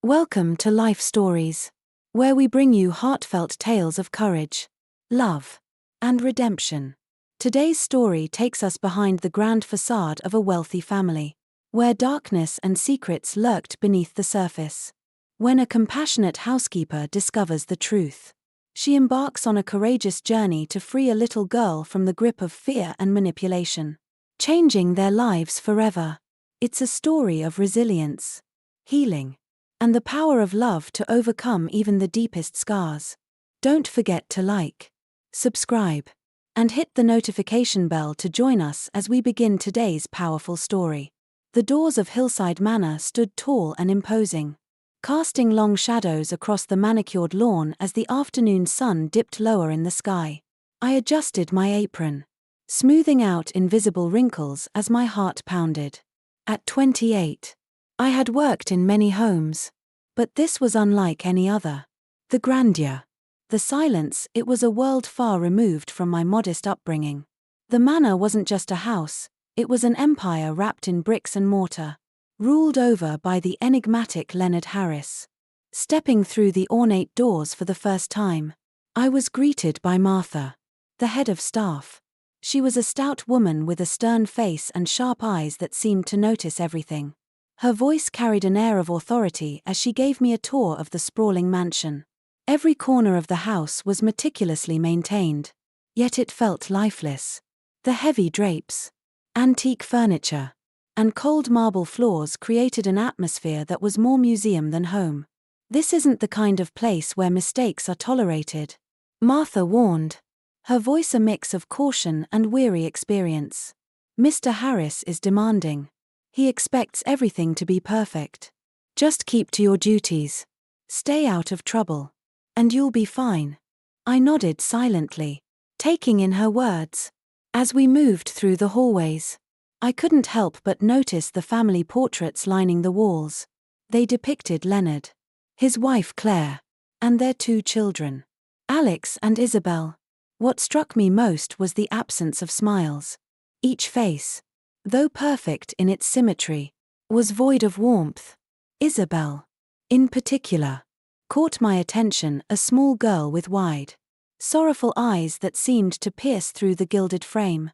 Welcome to Life Stories, where we bring you heartfelt tales of courage, love, and redemption. Today's story takes us behind the grand facade of a wealthy family, where darkness and secrets lurked beneath the surface. When a compassionate housekeeper discovers the truth, she embarks on a courageous journey to free a little girl from the grip of fear and manipulation, changing their lives forever. It's a story of resilience, healing, and the power of love to overcome even the deepest scars. Don't forget to like, subscribe, and hit the notification bell to join us as we begin today's powerful story. The doors of Hillside Manor stood tall and imposing, casting long shadows across the manicured lawn as the afternoon sun dipped lower in the sky. I adjusted my apron, smoothing out invisible wrinkles as my heart pounded. At 28, I had worked in many homes, but this was unlike any other. The grandeur, the silence, it was a world far removed from my modest upbringing. The manor wasn't just a house, it was an empire wrapped in bricks and mortar, ruled over by the enigmatic Leonard Harris. Stepping through the ornate doors for the first time, I was greeted by Martha, the head of staff. She was a stout woman with a stern face and sharp eyes that seemed to notice everything. Her voice carried an air of authority as she gave me a tour of the sprawling mansion. Every corner of the house was meticulously maintained, yet it felt lifeless. The heavy drapes, antique furniture, and cold marble floors created an atmosphere that was more museum than home. "This isn't the kind of place where mistakes are tolerated," Martha warned, her voice a mix of caution and weary experience. "Mr. Harris is demanding. He expects everything to be perfect. Just keep to your duties. Stay out of trouble, and you'll be fine." I nodded silently, taking in her words. As we moved through the hallways, I couldn't help but notice the family portraits lining the walls. They depicted Leonard, his wife Claire, and their two children, Alex and Isabel. What struck me most was the absence of smiles. Each face, though perfect in its symmetry, was void of warmth. Isabel, in particular, caught my attention, a small girl with wide, sorrowful eyes that seemed to pierce through the gilded frame.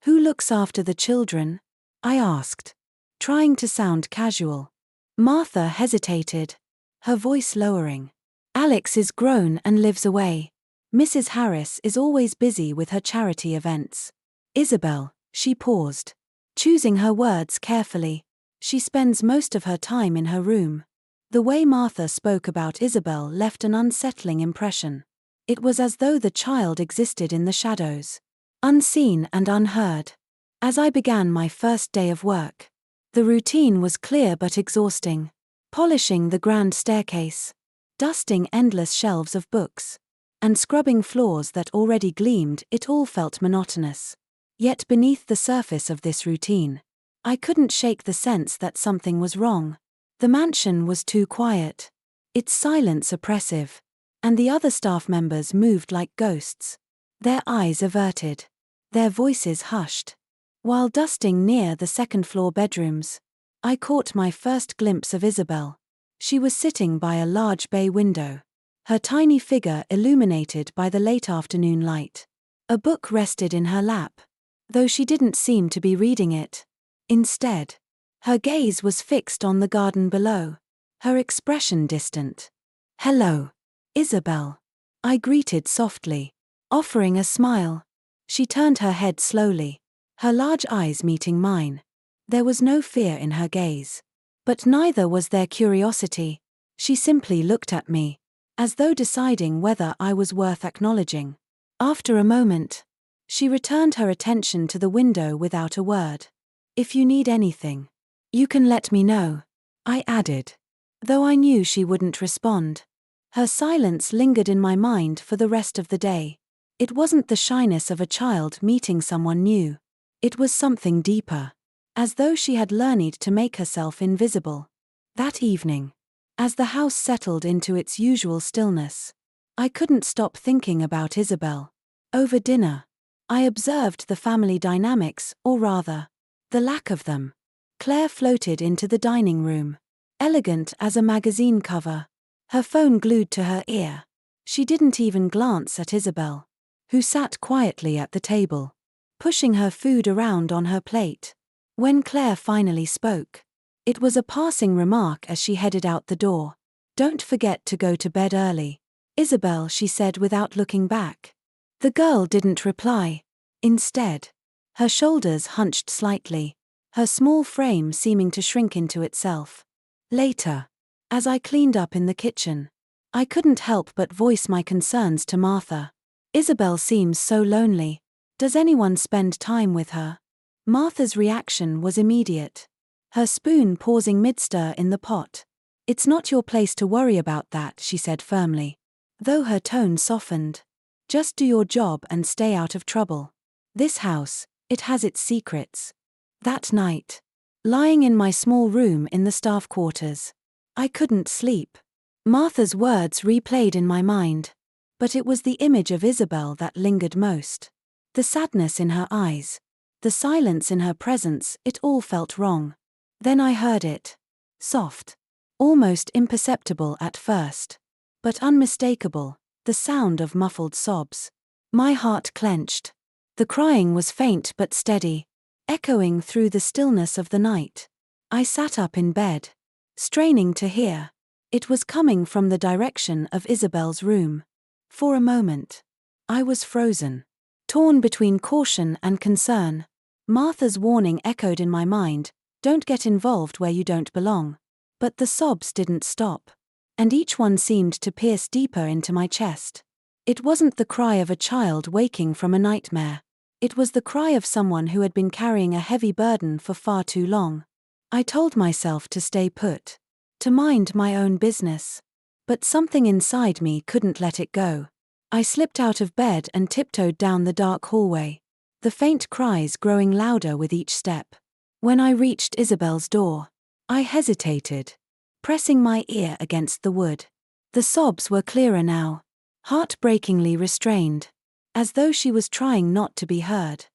"Who looks after the children?" I asked, trying to sound casual. Martha hesitated, her voice lowering. "Alex is grown and lives away. Mrs. Harris is always busy with her charity events. Isabel," she paused, choosing her words carefully, "she spends most of her time in her room." The way Martha spoke about Isabel left an unsettling impression. It was as though the child existed in the shadows, unseen and unheard. As I began my first day of work, the routine was clear but exhausting. Polishing the grand staircase, dusting endless shelves of books, and scrubbing floors that already gleamed, it all felt monotonous. Yet beneath the surface of this routine, I couldn't shake the sense that something was wrong. The mansion was too quiet, its silence oppressive, and the other staff members moved like ghosts, their eyes averted, their voices hushed. While dusting near the second-floor bedrooms, I caught my first glimpse of Isabel. She was sitting by a large bay window, her tiny figure illuminated by the late afternoon light. A book rested in her lap, though she didn't seem to be reading it. Instead, her gaze was fixed on the garden below, her expression distant. "Hello, Isabel," I greeted softly, offering a smile. She turned her head slowly, her large eyes meeting mine. There was no fear in her gaze, but neither was there curiosity. She simply looked at me, as though deciding whether I was worth acknowledging. After a moment, she returned her attention to the window without a word. "If you need anything, you can let me know," I added, though I knew she wouldn't respond. Her silence lingered in my mind for the rest of the day. It wasn't the shyness of a child meeting someone new. It was something deeper, as though she had learned to make herself invisible. That evening, as the house settled into its usual stillness, I couldn't stop thinking about Isabel. Over dinner, I observed the family dynamics, or rather, the lack of them. Claire floated into the dining room, elegant as a magazine cover, her phone glued to her ear. She didn't even glance at Isabel, who sat quietly at the table, pushing her food around on her plate. When Claire finally spoke, it was a passing remark as she headed out the door. "Don't forget to go to bed early, Isabel," she said without looking back. The girl didn't reply. Instead, her shoulders hunched slightly, her small frame seeming to shrink into itself. Later, as I cleaned up in the kitchen, I couldn't help but voice my concerns to Martha. "Isabel seems so lonely. Does anyone spend time with her?" Martha's reaction was immediate, her spoon pausing mid-stir in the pot. "It's not your place to worry about that," she said firmly, though her tone softened. "Just do your job and stay out of trouble. This house, it has its secrets." That night, lying in my small room in the staff quarters, I couldn't sleep. Martha's words replayed in my mind, but it was the image of Isabel that lingered most. The sadness in her eyes, the silence in her presence, it all felt wrong. Then I heard it. Soft, almost imperceptible at first, but unmistakable, the sound of muffled sobs. My heart clenched. The crying was faint but steady, echoing through the stillness of the night. I sat up in bed, straining to hear. It was coming from the direction of Isabel's room. For a moment, I was frozen, torn between caution and concern. Martha's warning echoed in my mind, "Don't get involved where you don't belong." But the sobs didn't stop, and each one seemed to pierce deeper into my chest. It wasn't the cry of a child waking from a nightmare. It was the cry of someone who had been carrying a heavy burden for far too long. I told myself to stay put, to mind my own business. But something inside me couldn't let it go. I slipped out of bed and tiptoed down the dark hallway, the faint cries growing louder with each step. When I reached Isabel's door, I hesitated, pressing my ear against the wood. The sobs were clearer now, heartbreakingly restrained, as though she was trying not to be heard.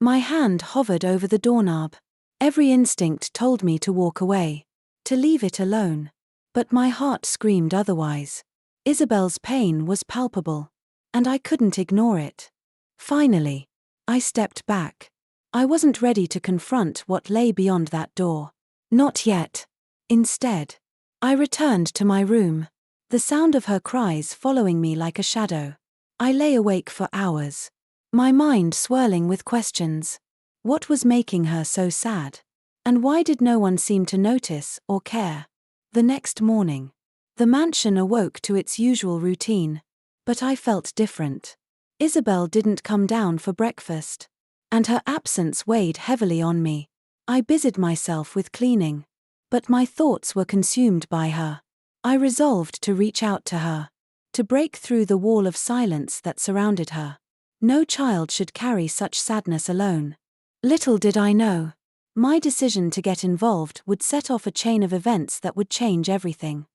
My hand hovered over the doorknob. Every instinct told me to walk away, to leave it alone. But my heart screamed otherwise. Isabel's pain was palpable, and I couldn't ignore it. Finally, I stepped back. I wasn't ready to confront what lay beyond that door. Not yet. Instead, I returned to my room, the sound of her cries following me like a shadow. I lay awake for hours, my mind swirling with questions. What was making her so sad? And why did no one seem to notice or care? The next morning, the mansion awoke to its usual routine, but I felt different. Isabel didn't come down for breakfast, and her absence weighed heavily on me. I busied myself with cleaning, but my thoughts were consumed by her. I resolved to reach out to her, to break through the wall of silence that surrounded her. No child should carry such sadness alone. Little did I know, my decision to get involved would set off a chain of events that would change everything.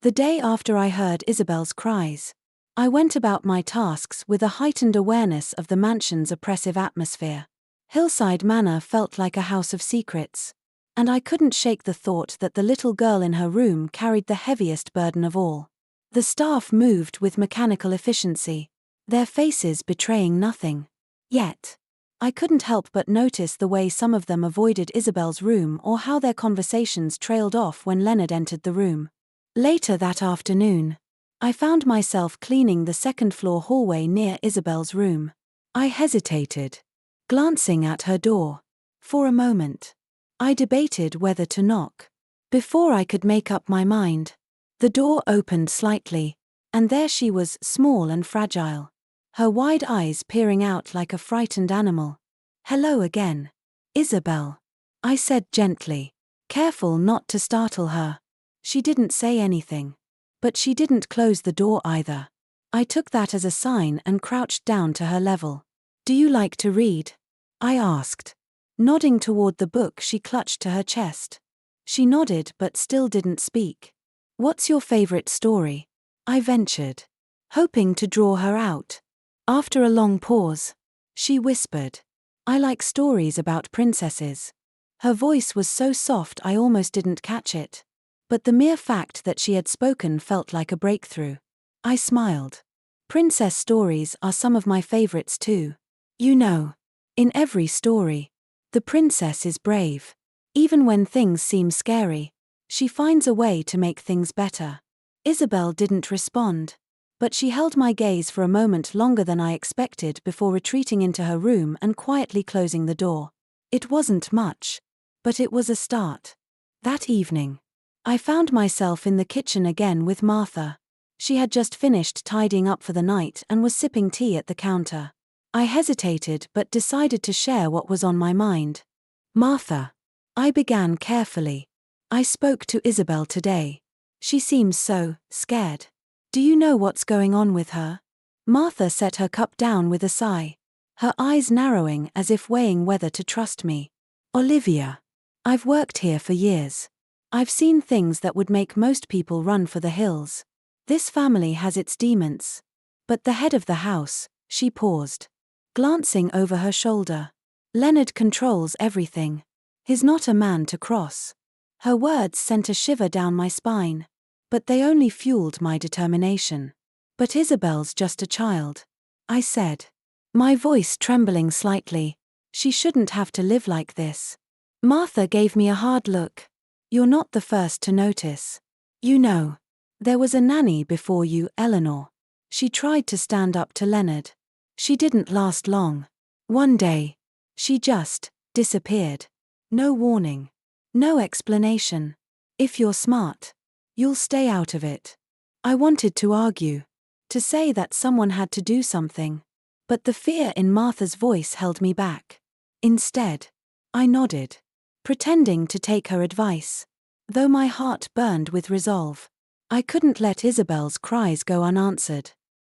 The day after I heard Isabel's cries, I went about my tasks with a heightened awareness of the mansion's oppressive atmosphere. Hillside Manor felt like a house of secrets, and I couldn't shake the thought that the little girl in her room carried the heaviest burden of all. The staff moved with mechanical efficiency, their faces betraying nothing. Yet, I couldn't help but notice the way some of them avoided Isabel's room or how their conversations trailed off when Leonard entered the room. Later that afternoon, I found myself cleaning the second-floor hallway near Isabel's room. I hesitated, glancing at her door. For a moment, I debated whether to knock. Before I could make up my mind, the door opened slightly, and there she was, small and fragile, her wide eyes peering out like a frightened animal. "Hello again, Isabel," I said gently, careful not to startle her. She didn't say anything, but she didn't close the door either. I took that as a sign and crouched down to her level. "Do you like to read?" I asked, nodding toward the book she clutched to her chest. She nodded but still didn't speak. "What's your favorite story?" I ventured, hoping to draw her out. After a long pause, she whispered, "I like stories about princesses." Her voice was so soft I almost didn't catch it. But the mere fact that she had spoken felt like a breakthrough. I smiled. Princess stories are some of my favorites too. You know, in every story, the princess is brave. Even when things seem scary, she finds a way to make things better. Isabel didn't respond, but she held my gaze for a moment longer than I expected before retreating into her room and quietly closing the door. It wasn't much, but it was a start. That evening, I found myself in the kitchen again with Martha. She had just finished tidying up for the night and was sipping tea at the counter. I hesitated but decided to share what was on my mind. Martha, I began carefully. I spoke to Isabel today. She seems so scared. Do you know what's going on with her? Martha set her cup down with a sigh, her eyes narrowing as if weighing whether to trust me. Olivia, I've worked here for years. I've seen things that would make most people run for the hills. This family has its demons. But the head of the house, she paused, glancing over her shoulder. Leonard controls everything. He's not a man to cross. Her words sent a shiver down my spine, but they only fueled my determination. But Isabel's just a child, I said, my voice trembling slightly. She shouldn't have to live like this. Martha gave me a hard look. You're not the first to notice. You know, there was a nanny before you, Eleanor. She tried to stand up to Leonard. She didn't last long. One day, she just disappeared. No warning. No explanation. If you're smart, you'll stay out of it. I wanted to argue, to say that someone had to do something, but the fear in Martha's voice held me back. Instead, I nodded, pretending to take her advice. Though my heart burned with resolve, I couldn't let Isabel's cries go unanswered.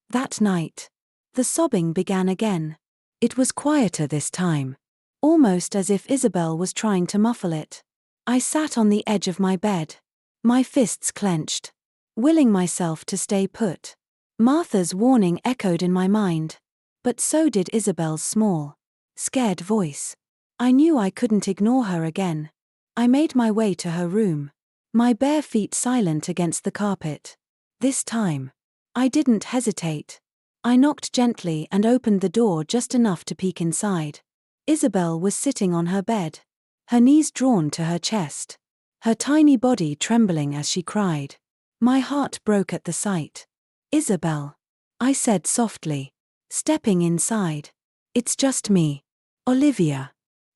That night, the sobbing began again. It was quieter this time, almost as if Isabel was trying to muffle it. I sat on the edge of my bed, my fists clenched, willing myself to stay put. Martha's warning echoed in my mind, but so did Isabel's small, scared voice. I knew I couldn't ignore her again. I made my way to her room, my bare feet silent against the carpet. This time, I didn't hesitate. I knocked gently and opened the door just enough to peek inside. Isabel was sitting on her bed, her knees drawn to her chest, her tiny body trembling as she cried. My heart broke at the sight. Isabel, I said softly, stepping inside. It's just me, Olivia.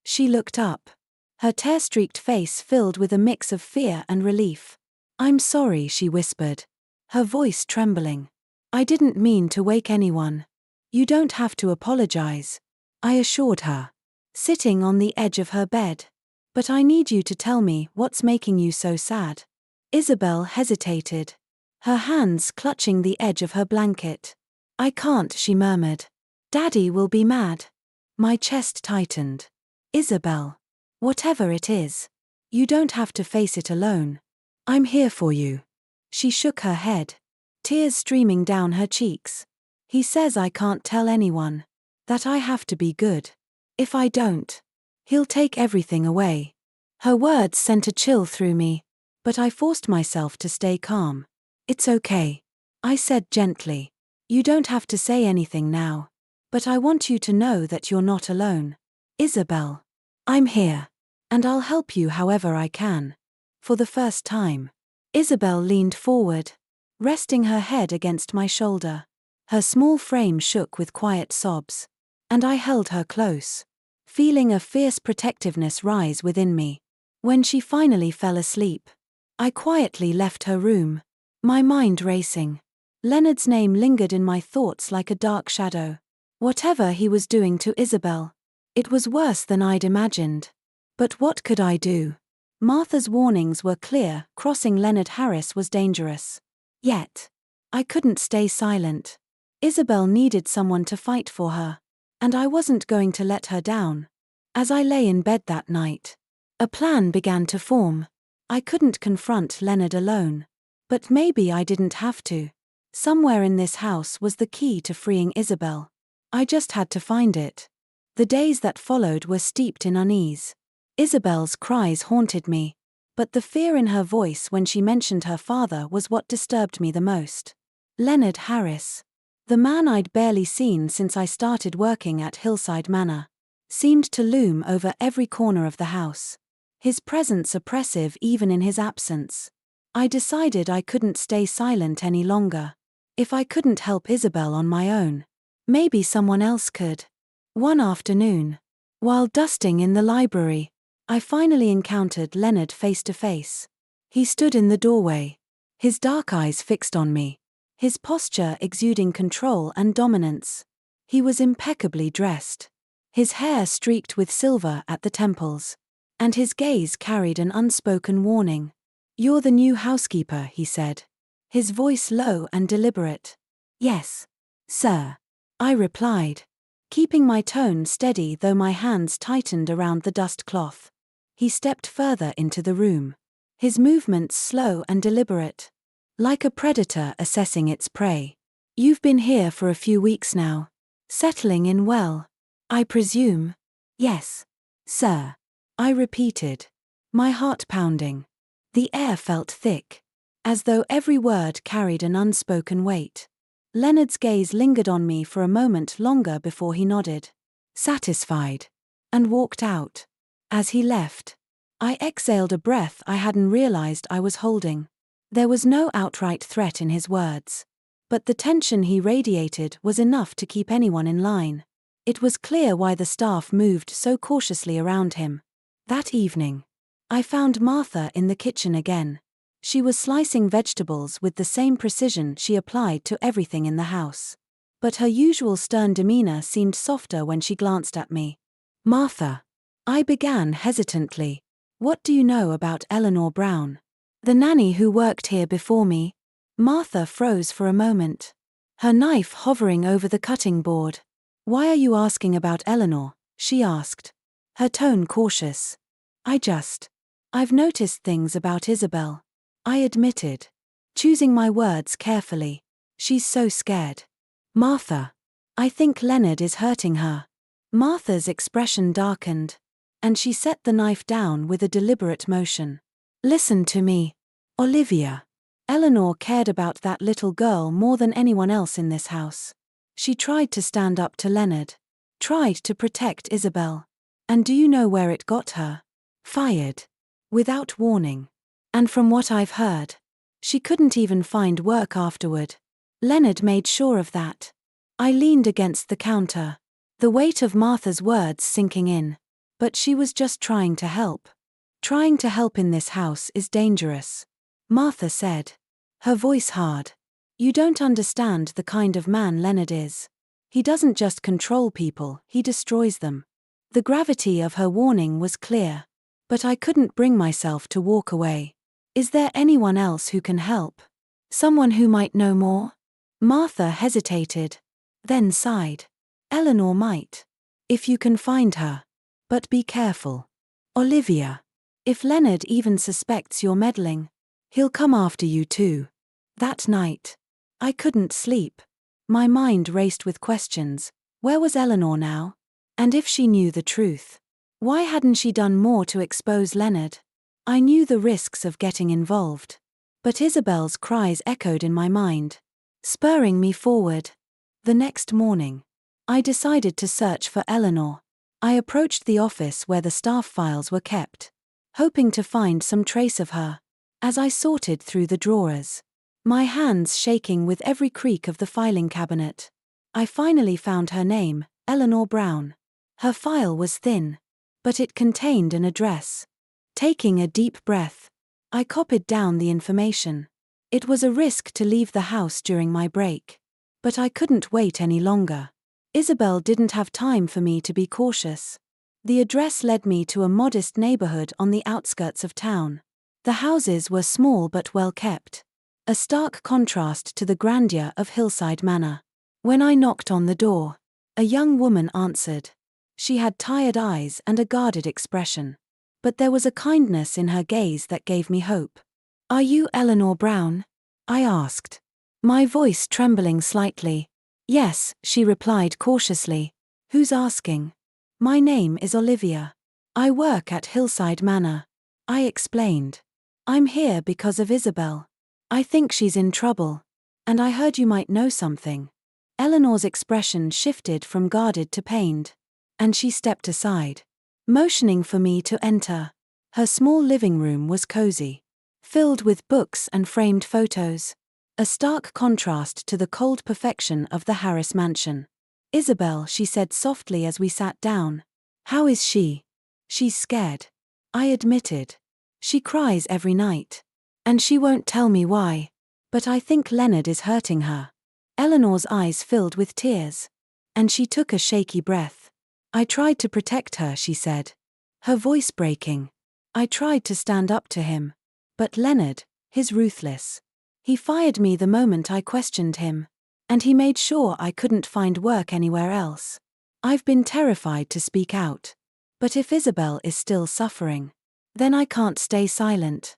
She looked up, her tear-streaked face filled with a mix of fear and relief. I'm sorry, she whispered, her voice trembling. I didn't mean to wake anyone. You don't have to apologize, I assured her, sitting on the edge of her bed. But I need you to tell me what's making you so sad. Isabel hesitated, her hands clutching the edge of her blanket. I can't, she murmured. Daddy will be mad. My chest tightened. Isabel, whatever it is, you don't have to face it alone. I'm here for you. She shook her head, tears streaming down her cheeks. He says I can't tell anyone, that I have to be good. If I don't, he'll take everything away. Her words sent a chill through me, but I forced myself to stay calm. It's okay, I said gently. You don't have to say anything now, but I want you to know that you're not alone. Isabel, I'm here, and I'll help you however I can. For the first time, Isabel leaned forward, resting her head against my shoulder. Her small frame shook with quiet sobs, and I held her close, feeling a fierce protectiveness rise within me. When she finally fell asleep, I quietly left her room, my mind racing. Leonard's name lingered in my thoughts like a dark shadow. Whatever he was doing to Isabel, it was worse than I'd imagined. But what could I do? Martha's warnings were clear, crossing Leonard Harris was dangerous. Yet, I couldn't stay silent. Isabel needed someone to fight for her, and I wasn't going to let her down. As I lay in bed that night, a plan began to form. I couldn't confront Leonard alone. But maybe I didn't have to. Somewhere in this house was the key to freeing Isabel. I just had to find it. The days that followed were steeped in unease. Isabel's cries haunted me, But the fear in her voice when she mentioned her father was what disturbed me the most. Leonard Harris, the man I'd barely seen since I started working at Hillside Manor, seemed to loom over every corner of the house, his presence oppressive even in his absence. I decided I couldn't stay silent any longer. If I couldn't help Isabel on my own, maybe someone else could. One afternoon, while dusting in the library, I finally encountered Leonard face to face. He stood in the doorway, his dark eyes fixed on me, his posture exuding control and dominance. He was impeccably dressed, his hair streaked with silver at the temples, and his gaze carried an unspoken warning. "You're the new housekeeper," he said, his voice low and deliberate. "Yes, sir," I replied, keeping my tone steady though my hands tightened around the dust cloth. He stepped further into the room, his movements slow and deliberate, like a predator assessing its prey. "You've been here for a few weeks now. Settling in well, I presume?" "Yes, sir," I repeated, my heart pounding. The air felt thick, as though every word carried an unspoken weight. Leonard's gaze lingered on me for a moment longer before he nodded, satisfied, and walked out. As he left, I exhaled a breath I hadn't realized I was holding. There was no outright threat in his words, but the tension he radiated was enough to keep anyone in line. It was clear why the staff moved so cautiously around him. That evening, I found Martha in the kitchen again. She was slicing vegetables with the same precision she applied to everything in the house. But her usual stern demeanor seemed softer when she glanced at me. "Martha," I began hesitantly, "what do you know about Eleanor Brown, the nanny who worked here before me?" Martha froze for a moment, her knife hovering over the cutting board. "Why are you asking about Eleanor?" she asked, her tone cautious. I've noticed things about Isabel," I admitted, choosing my words carefully. "She's so scared. Martha, I think Leonard is hurting her." Martha's expression darkened, and she set the knife down with a deliberate motion. "Listen to me, Olivia. Eleanor cared about that little girl more than anyone else in this house. She tried to stand up to Leonard, tried to protect Isabel. And do you know where it got her? Fired. Without warning. And from what I've heard, she couldn't even find work afterward. Leonard made sure of that." I leaned against the counter, the weight of Martha's words sinking in. But she was just trying to help. "Trying to help in this house is dangerous," Martha said, her voice hard. "You don't understand the kind of man Leonard is. He doesn't just control people, he destroys them." The gravity of her warning was clear, but I couldn't bring myself to walk away. "Is there anyone else who can help? Someone who might know more?" Martha hesitated, then sighed. "Eleanor might, if you can find her. But be careful, Olivia. If Leonard even suspects you're meddling, he'll come after you too." That night, I couldn't sleep. My mind raced with questions. Where was Eleanor now? And if she knew the truth, why hadn't she done more to expose Leonard? I knew the risks of getting involved, but Isabel's cries echoed in my mind, spurring me forward. The next morning, I decided to search for Eleanor. I approached the office where the staff files were kept, hoping to find some trace of her. As I sorted through the drawers, my hands shaking with every creak of the filing cabinet, I finally found her name, Eleanor Brown. Her file was thin, but it contained an address. Taking a deep breath, I copied down the information. It was a risk to leave the house during my break, but I couldn't wait any longer. Isabel didn't have time for me to be cautious. The address led me to a modest neighborhood on the outskirts of town. The houses were small but well kept, a stark contrast to the grandeur of Hillside Manor. When I knocked on the door, a young woman answered. She had tired eyes and a guarded expression, but there was a kindness in her gaze that gave me hope. "Are you Eleanor Brown?" I asked, my voice trembling slightly. "Yes," she replied cautiously. "Who's asking?" "My name is Olivia. I work at Hillside Manor," I explained. I'm here because of Isabel. I think she's in trouble. And I heard you might know something. Eleanor's expression shifted from guarded to pained. And she stepped aside, motioning for me to enter. Her small living room was cozy, filled with books and framed photos. A stark contrast to the cold perfection of the Harris mansion. Isabel, she said softly as we sat down. How is she? She's scared. I admitted. She cries every night. And she won't tell me why. But I think Leonard is hurting her. Eleanor's eyes filled with tears. And she took a shaky breath. I tried to protect her, she said. Her voice breaking. I tried to stand up to him. But Leonard, he's ruthless. He fired me the moment I questioned him. And he made sure I couldn't find work anywhere else. I've been terrified to speak out. But if Isabel is still suffering, then I can't stay silent.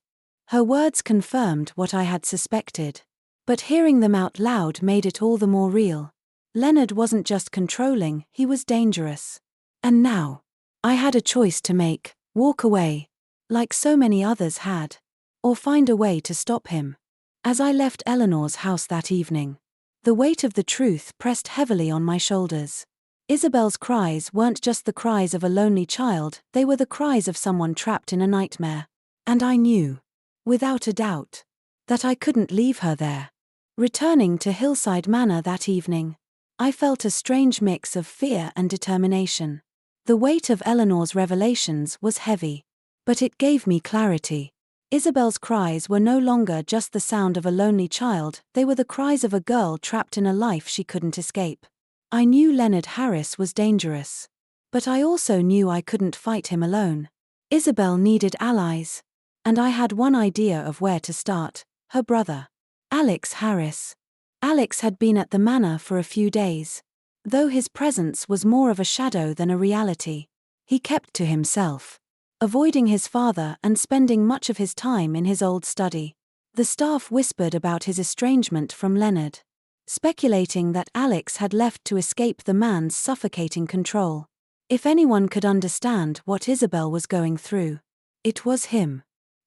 Her words confirmed what I had suspected. But hearing them out loud made it all the more real. Leonard wasn't just controlling, he was dangerous. And now, I had a choice to make: walk away, like so many others had, or find a way to stop him. As I left Eleanor's house that evening, the weight of the truth pressed heavily on my shoulders. Isabel's cries weren't just the cries of a lonely child, they were the cries of someone trapped in a nightmare. And I knew, without a doubt, that I couldn't leave her there. Returning to Hillside Manor that evening, I felt a strange mix of fear and determination. The weight of Eleanor's revelations was heavy, but it gave me clarity. Isabel's cries were no longer just the sound of a lonely child, they were the cries of a girl trapped in a life she couldn't escape. I knew Leonard Harris was dangerous. But I also knew I couldn't fight him alone. Isabel needed allies. And I had one idea of where to start: her brother, Alex Harris. Alex had been at the manor for a few days. Though his presence was more of a shadow than a reality, he kept to himself, avoiding his father and spending much of his time in his old study. The staff whispered about his estrangement from Leonard, speculating that Alex had left to escape the man's suffocating control. If anyone could understand what Isabel was going through, it was him.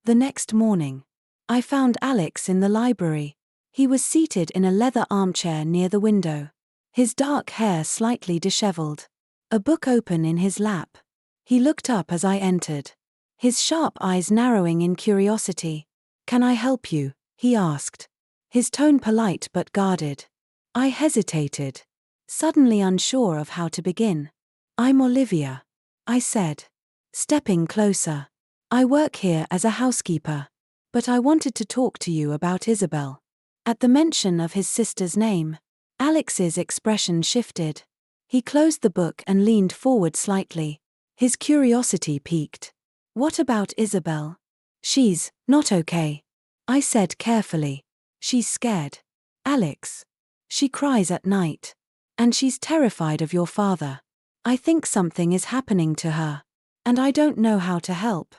The next morning, I found Alex in the library. He was seated in a leather armchair near the window, his dark hair slightly disheveled, a book open in his lap. He looked up as I entered, his sharp eyes narrowing in curiosity. "Can I help you?" he asked, his tone polite but guarded. I hesitated, suddenly unsure of how to begin. "I'm Olivia," I said, stepping closer. "I work here as a housekeeper, but I wanted to talk to you about Isabel." At the mention of his sister's name, Alex's expression shifted. He closed the book and leaned forward slightly, his curiosity piqued. "What about Isabel?" "She's not okay," I said carefully. "She's scared, Alex. She cries at night. And she's terrified of your father. I think something is happening to her. And I don't know how to help."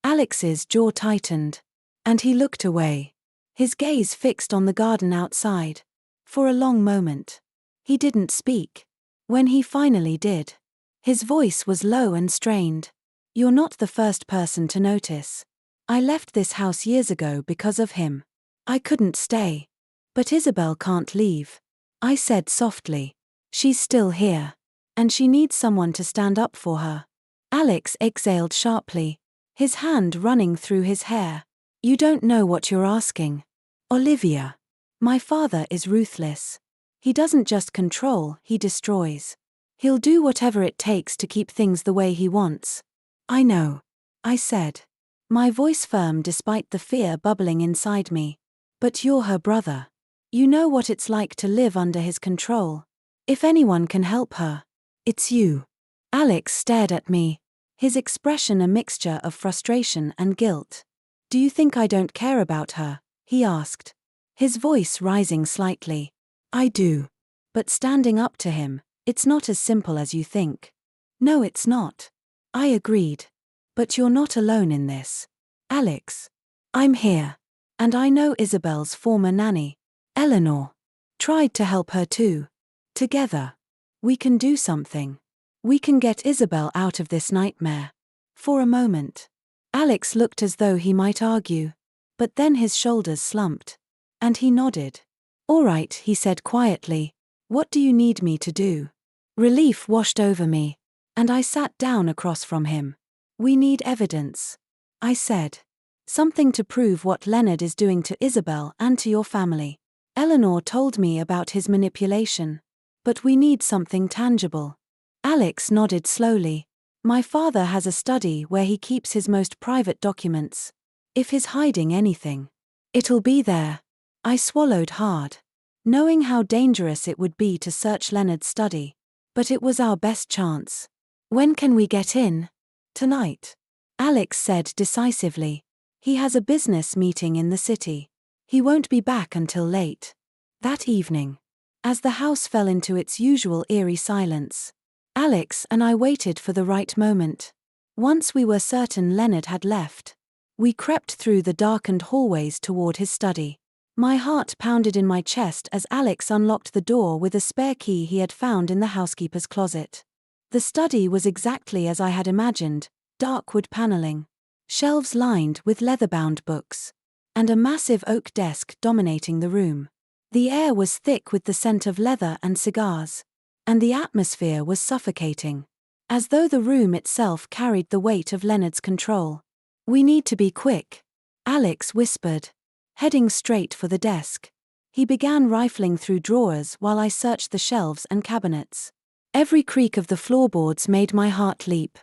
Alex's jaw tightened, and he looked away, his gaze fixed on the garden outside. For a long moment, he didn't speak. When he finally did, his voice was low and strained. "You're not the first person to notice. I left this house years ago because of him. I couldn't stay. But Isabel can't leave," I said softly. "She's still here. And she needs someone to stand up for her." Alex exhaled sharply, his hand running through his hair. "You don't know what you're asking, Olivia. My father is ruthless. He doesn't just control, he destroys. He'll do whatever it takes to keep things the way he wants." "I know," I said, my voice firm despite the fear bubbling inside me. "But you're her brother. You know what it's like to live under his control. If anyone can help her, it's you." Alex stared at me, his expression a mixture of frustration and guilt. "Do you think I don't care about her?" he asked, his voice rising slightly. "I do. But standing up to him, it's not as simple as you think." "No, it's not," I agreed. "But you're not alone in this, Alex. I'm here. And I know Isabel's former nanny, Eleanor, tried to help her too. Together, we can do something. We can get Isabel out of this nightmare." For a moment, Alex looked as though he might argue. But then his shoulders slumped. And he nodded. "All right," he said quietly. "What do you need me to do?" Relief washed over me, and I sat down across from him. "We need evidence," I said. "Something to prove what Leonard is doing to Isabel and to your family. Eleanor told me about his manipulation. But we need something tangible." Alex nodded slowly. "My father has a study where he keeps his most private documents. If he's hiding anything, it'll be there." I swallowed hard, knowing how dangerous it would be to search Leonard's study. But it was our best chance. "When can we get in?" "Tonight," Alex said decisively. "He has a business meeting in the city. He won't be back until late." That evening, as the house fell into its usual eerie silence, Alex and I waited for the right moment. Once we were certain Leonard had left, we crept through the darkened hallways toward his study. My heart pounded in my chest as Alex unlocked the door with a spare key he had found in the housekeeper's closet. The study was exactly as I had imagined: dark wood paneling, shelves lined with leather-bound books, and a massive oak desk dominating the room. The air was thick with the scent of leather and cigars, and the atmosphere was suffocating, as though the room itself carried the weight of Leonard's control. "We need to be quick," Alex whispered, heading straight for the desk. He began rifling through drawers while I searched the shelves and cabinets. Every creak of the floorboards made my heart leap,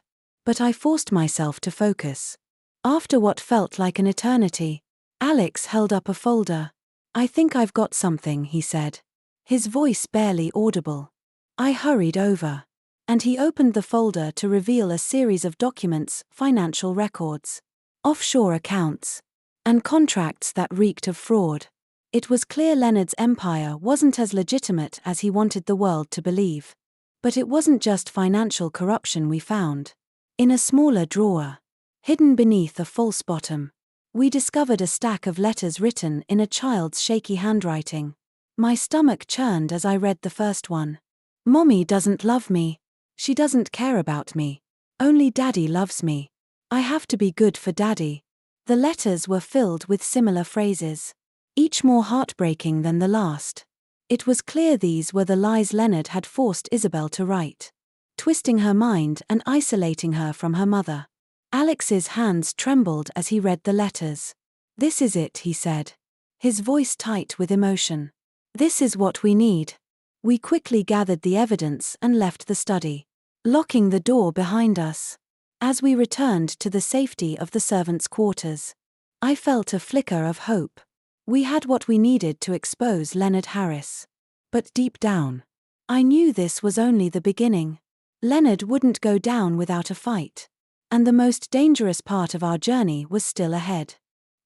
but I forced myself to focus. After what felt like an eternity, Alex held up a folder. "I think I've got something," he said, his voice barely audible. I hurried over, and he opened the folder to reveal a series of documents, financial records, offshore accounts, and contracts that reeked of fraud. It was clear Leonard's empire wasn't as legitimate as he wanted the world to believe. But it wasn't just financial corruption we found. In a smaller drawer, hidden beneath a false bottom, we discovered a stack of letters written in a child's shaky handwriting. My stomach churned as I read the first one. "Mommy doesn't love me. She doesn't care about me. Only Daddy loves me. I have to be good for Daddy." The letters were filled with similar phrases, each more heartbreaking than the last. It was clear these were the lies Leonard had forced Isabel to write, twisting her mind and isolating her from her mother. Alex's hands trembled as he read the letters. "This is it," he said, his voice tight with emotion. "This is what we need." We quickly gathered the evidence and left the study, locking the door behind us. As we returned to the safety of the servants' quarters, I felt a flicker of hope. We had what we needed to expose Leonard Harris. But deep down, I knew this was only the beginning. Leonard wouldn't go down without a fight, and the most dangerous part of our journey was still ahead.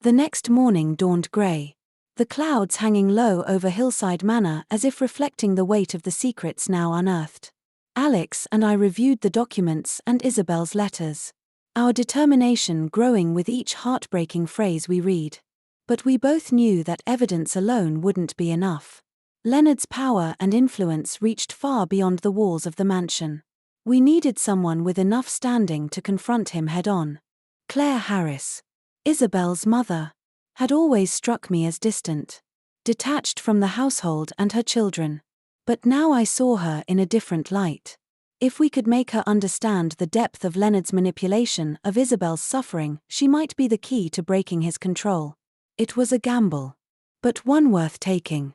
The next morning dawned grey, the clouds hanging low over Hillside Manor as if reflecting the weight of the secrets now unearthed. Alex and I reviewed the documents and Isabel's letters, our determination growing with each heartbreaking phrase we read. But we both knew that evidence alone wouldn't be enough. Leonard's power and influence reached far beyond the walls of the mansion. We needed someone with enough standing to confront him head-on. Claire Harris, Isabel's mother, had always struck me as distant, detached from the household and her children. But now I saw her in a different light. If we could make her understand the depth of Leonard's manipulation of Isabel's suffering, she might be the key to breaking his control. It was a gamble, but one worth taking.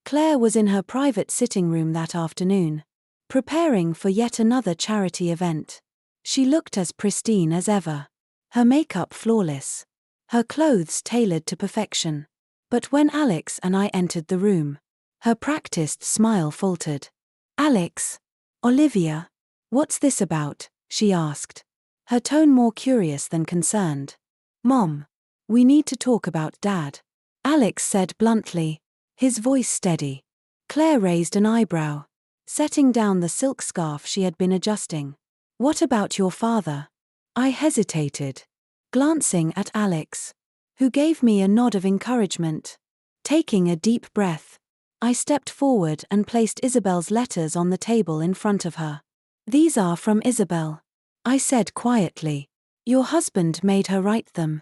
Claire was in her private sitting room that afternoon, preparing for yet another charity event. She looked as pristine as ever, her makeup flawless, her clothes tailored to perfection. But when Alex and I entered the room, her practiced smile faltered. "Alex, Olivia, what's this about?" she asked, her tone more curious than concerned. "Mom, we need to talk about Dad," Alex said bluntly, his voice steady. Claire raised an eyebrow, setting down the silk scarf she had been adjusting. "What about your father?" I hesitated, glancing at Alex, who gave me a nod of encouragement. Taking a deep breath, I stepped forward and placed Isabel's letters on the table in front of her. "These are from Isabel," I said quietly. "Your husband made her write them."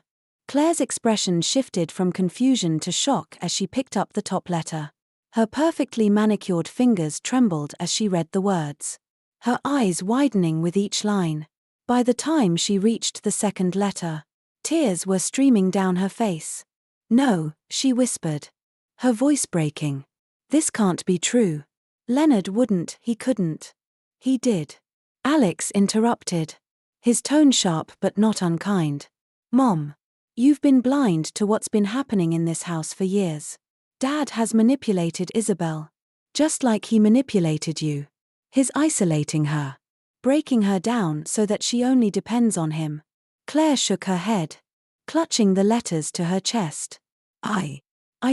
Claire's expression shifted from confusion to shock as she picked up the top letter. Her perfectly manicured fingers trembled as she read the words, her eyes widening with each line. By the time she reached the second letter, tears were streaming down her face. "No," she whispered, her voice breaking. "This can't be true. Leonard wouldn't, he couldn't." "He did." Alex interrupted, his tone sharp but not unkind. "Mom, you've been blind to what's been happening in this house for years. Dad has manipulated Isabel. Just like he manipulated you. He's isolating her. Breaking her down so that she only depends on him." Claire shook her head, clutching the letters to her chest. I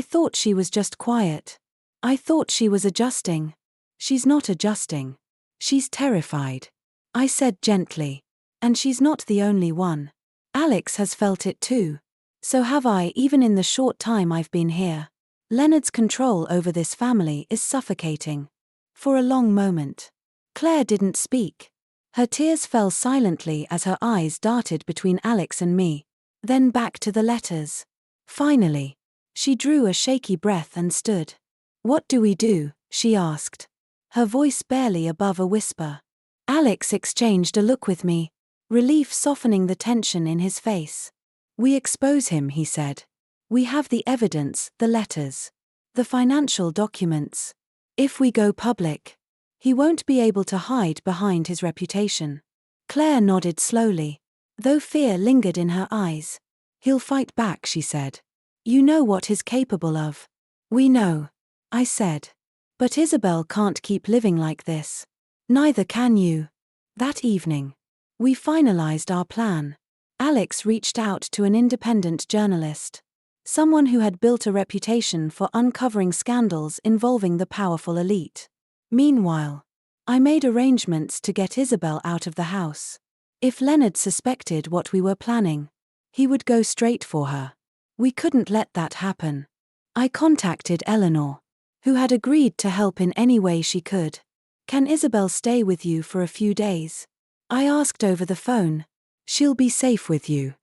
thought she was just quiet. I thought she was adjusting." "She's not adjusting. She's terrified," I said gently. "And she's not the only one. Alex has felt it too. So have I, even in the short time I've been here. Leonard's control over this family is suffocating." For a long moment, Claire didn't speak. Her tears fell silently as her eyes darted between Alex and me, then back to the letters. Finally, she drew a shaky breath and stood. "What do we do?" she asked, her voice barely above a whisper. Alex exchanged a look with me, relief softening the tension in his face. "We expose him," he said. "We have the evidence, the letters, the financial documents. If we go public, he won't be able to hide behind his reputation." Claire nodded slowly, though fear lingered in her eyes. "He'll fight back," she said. "You know what he's capable of." "We know," I said. "But Isabel can't keep living like this. Neither can you." That evening, we finalized our plan. Alex reached out to an independent journalist, someone who had built a reputation for uncovering scandals involving the powerful elite. Meanwhile, I made arrangements to get Isabel out of the house. If Leonard suspected what we were planning, he would go straight for her. We couldn't let that happen. I contacted Eleanor, who had agreed to help in any way she could. "Can Isabel stay with you for a few days?" I asked over the phone. "She'll be safe with you."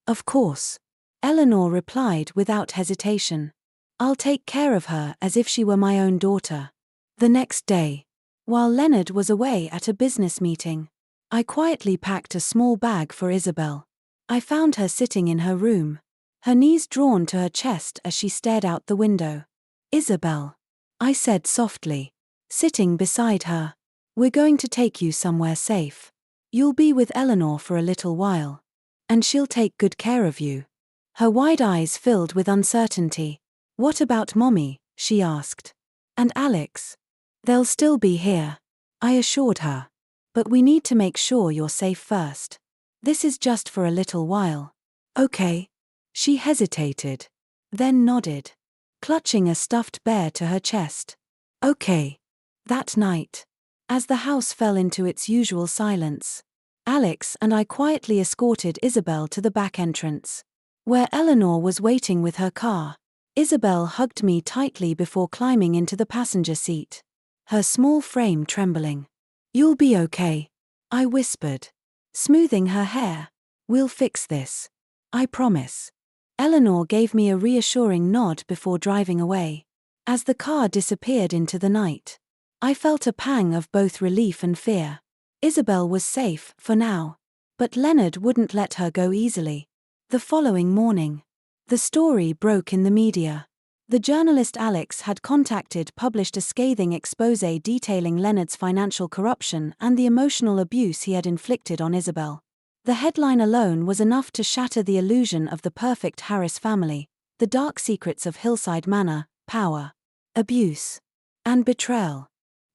"Of course," Eleanor replied without hesitation. "I'll take care of her as if she were my own daughter." The next day, while Leonard was away at a business meeting, I quietly packed a small bag for Isabel. I found her sitting in her room, her knees drawn to her chest as she stared out the window. "Isabel," I said softly, sitting beside her, "we're going to take you somewhere safe. You'll be with Eleanor for a little while, and she'll take good care of you." Her wide eyes filled with uncertainty. "What about Mommy?" she asked. "And Alex?" "They'll still be here," I assured her. "But we need to make sure you're safe first. This is just for a little while." "Okay." She hesitated, then nodded, clutching a stuffed bear to her chest. "Okay." That night, as the house fell into its usual silence, Alex and I quietly escorted Isabel to the back entrance, where Eleanor was waiting with her car. Isabel hugged me tightly before climbing into the passenger seat, her small frame trembling. "You'll be okay," I whispered, smoothing her hair. "We'll fix this. I promise." Eleanor gave me a reassuring nod before driving away. As the car disappeared into the night, I felt a pang of both relief and fear. Isabel was safe, for now. But Leonard wouldn't let her go easily. The following morning, the story broke in the media. The journalist Alex had published a scathing exposé detailing Leonard's financial corruption and the emotional abuse he had inflicted on Isabel. The headline alone was enough to shatter the illusion of the perfect Harris family, the dark secrets of Hillside Manor, power, abuse, and betrayal.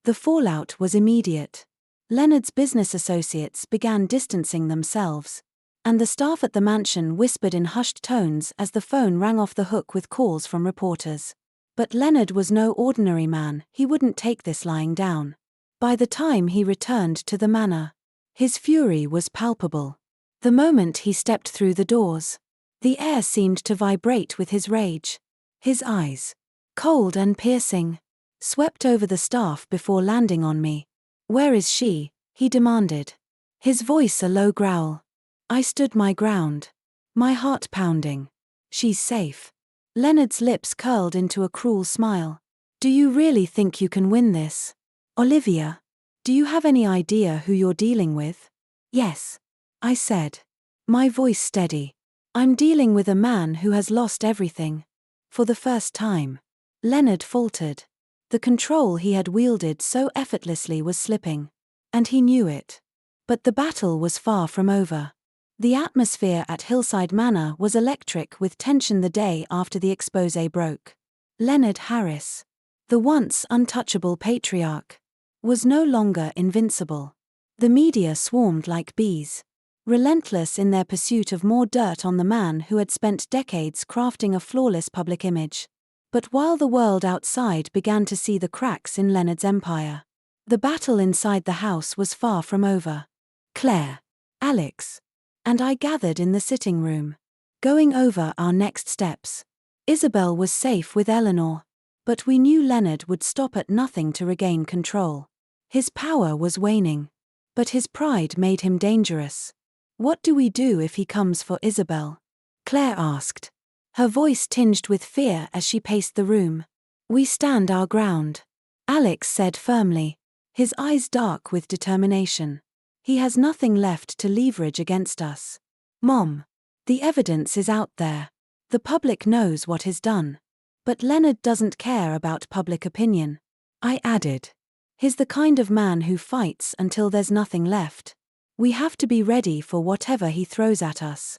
The fallout was immediate. Leonard's business associates began distancing themselves, and the staff at the mansion whispered in hushed tones as the phone rang off the hook with calls from reporters. But Leonard was no ordinary man, he wouldn't take this lying down. By the time he returned to the manor, his fury was palpable. The moment he stepped through the doors, the air seemed to vibrate with his rage. His eyes, cold and piercing, swept over the staff before landing on me. "Where is she?" he demanded, his voice a low growl. I stood my ground, my heart pounding. She's safe. Leonard's lips curled into a cruel smile. Do you really think you can win this? Olivia, do you have any idea who you're dealing with? Yes, I said, my voice steady. I'm dealing with a man who has lost everything. For the first time. Leonard faltered. The control he had wielded so effortlessly was slipping. And he knew it. But the battle was far from over. The atmosphere at Hillside Manor was electric with tension the day after the exposé broke. Leonard Harris, the once untouchable patriarch, was no longer invincible. The media swarmed like bees, relentless in their pursuit of more dirt on the man who had spent decades crafting a flawless public image. But while the world outside began to see the cracks in Leonard's empire, the battle inside the house was far from over. Claire, Alex, and I gathered in the sitting room, going over our next steps. Isabel was safe with Eleanor, but we knew Leonard would stop at nothing to regain control. His power was waning, but his pride made him dangerous. What do we do if he comes for Isabel? Claire asked, her voice tinged with fear as she paced the room. We stand our ground, Alex said firmly, his eyes dark with determination. He has nothing left to leverage against us. Mom, the evidence is out there. The public knows what is done. But Leonard doesn't care about public opinion. I added. He's the kind of man who fights until there's nothing left. We have to be ready for whatever he throws at us.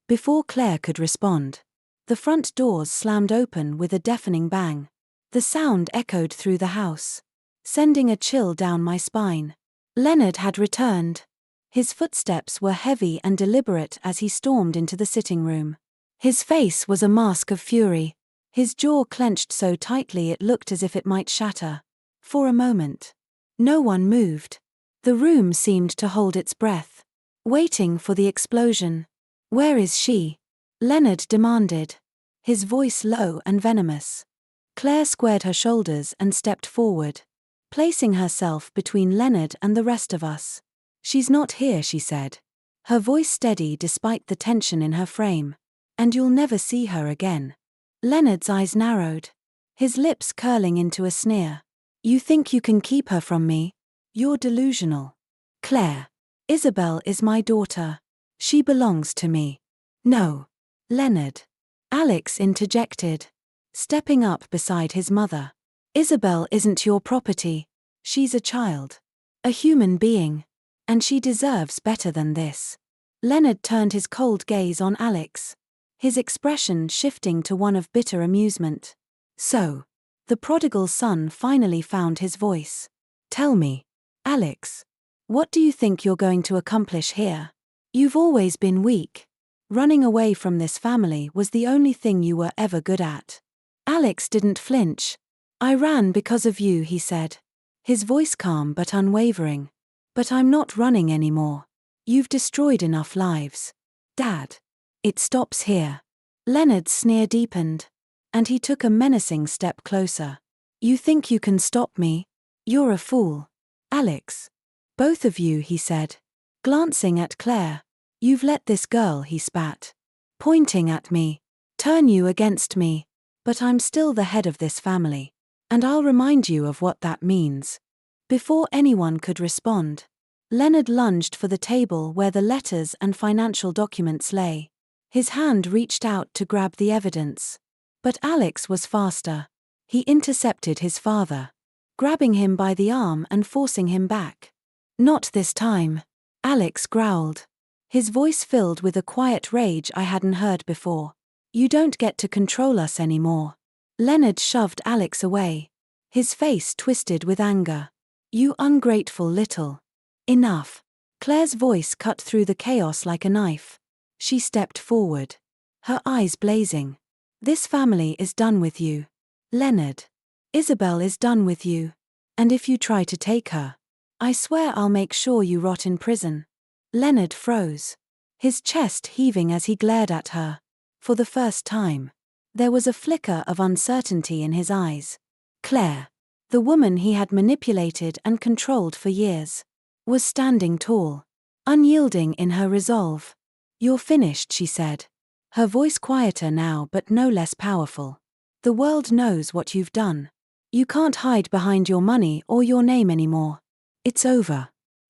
Before Claire could respond, the front doors slammed open with a deafening bang. The sound echoed through the house, sending a chill down my spine. Leonard had returned. His footsteps were heavy and deliberate as he stormed into the sitting room. His face was a mask of fury, his jaw clenched so tightly it looked as if it might shatter. For a moment, no one moved. The room seemed to hold its breath, waiting for the explosion. Where is she? Leonard demanded, his voice low and venomous. Claire squared her shoulders and stepped forward, placing herself between Leonard and the rest of us. She's not here, she said, her voice steady despite the tension in her frame. And you'll never see her again. Leonard's eyes narrowed, his lips curling into a sneer. You think you can keep her from me? You're delusional. Claire, Isabel is my daughter. She belongs to me. No. Leonard. Alex interjected, stepping up beside his mother. Isabel isn't your property. She's a child. A human being. And she deserves better than this. Leonard turned his cold gaze on Alex, his expression shifting to one of bitter amusement. So, the prodigal son finally found his voice. Tell me, Alex, what do you think you're going to accomplish here? You've always been weak. Running away from this family was the only thing you were ever good at. Alex didn't flinch. I ran because of you, he said, his voice calm but unwavering. But I'm not running anymore. You've destroyed enough lives. Dad. It stops here. Leonard's sneer deepened, and he took a menacing step closer. You think you can stop me? You're a fool. Alex. Both of you, he said, glancing at Claire. You've let this girl, he spat, pointing at me, turn you against me. But I'm still the head of this family, and I'll remind you of what that means. Before anyone could respond, Leonard lunged for the table where the letters and financial documents lay. His hand reached out to grab the evidence. But Alex was faster. He intercepted his father, grabbing him by the arm and forcing him back. Not this time, Alex growled, his voice filled with a quiet rage I hadn't heard before. You don't get to control us anymore. Leonard shoved Alex away, his face twisted with anger. You ungrateful little. Enough. Claire's voice cut through the chaos like a knife. She stepped forward, her eyes blazing. This family is done with you. Leonard. Isabel is done with you. And if you try to take her, I swear I'll make sure you rot in prison. Leonard froze, his chest heaving as he glared at her. For the first time, there was a flicker of uncertainty in his eyes. Claire, the woman he had manipulated and controlled for years, was standing tall, unyielding in her resolve. You're finished, she said, her voice quieter now but no less powerful. The world knows what you've done. You can't hide behind your money or your name anymore. It's over.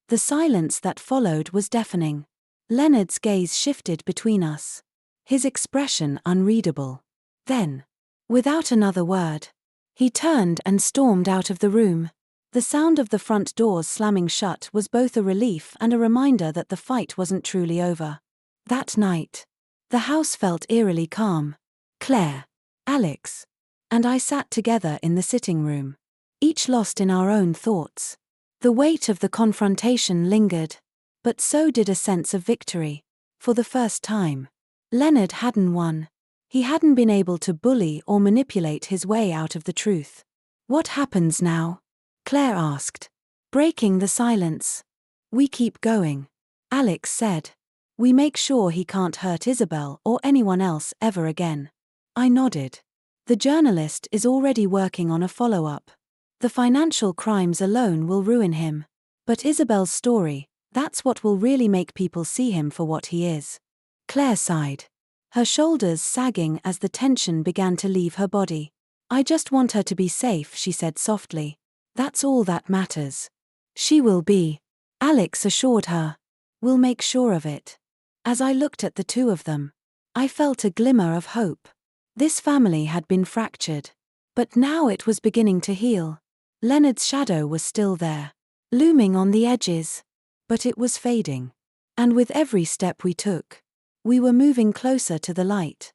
The silence that followed was deafening. Leonard's gaze shifted between us, his expression unreadable. Then, without another word, he turned and stormed out of the room. The sound of the front doors slamming shut was both a relief and a reminder that the fight wasn't truly over. That night, the house felt eerily calm. Claire, Alex, and I sat together in the sitting room, each lost in our own thoughts. The weight of the confrontation lingered, but so did a sense of victory. For the first time, Leonard hadn't won. He hadn't been able to bully or manipulate his way out of the truth. "What happens now?" Claire asked, breaking the silence. "We keep going," Alex said. "We make sure he can't hurt Isabel or anyone else ever again." I nodded. "The journalist is already working on a follow-up. The financial crimes alone will ruin him. But Isabel's story, that's what will really make people see him for what he is." Claire sighed, her shoulders sagging as the tension began to leave her body. "I just want her to be safe," she said softly. "That's all that matters." "She will be," Alex assured her. "We'll make sure of it." As I looked at the two of them, I felt a glimmer of hope. This family had been fractured, but now it was beginning to heal. Leonard's shadow was still there, looming on the edges, but it was fading. And with every step we took, we were moving closer to the light.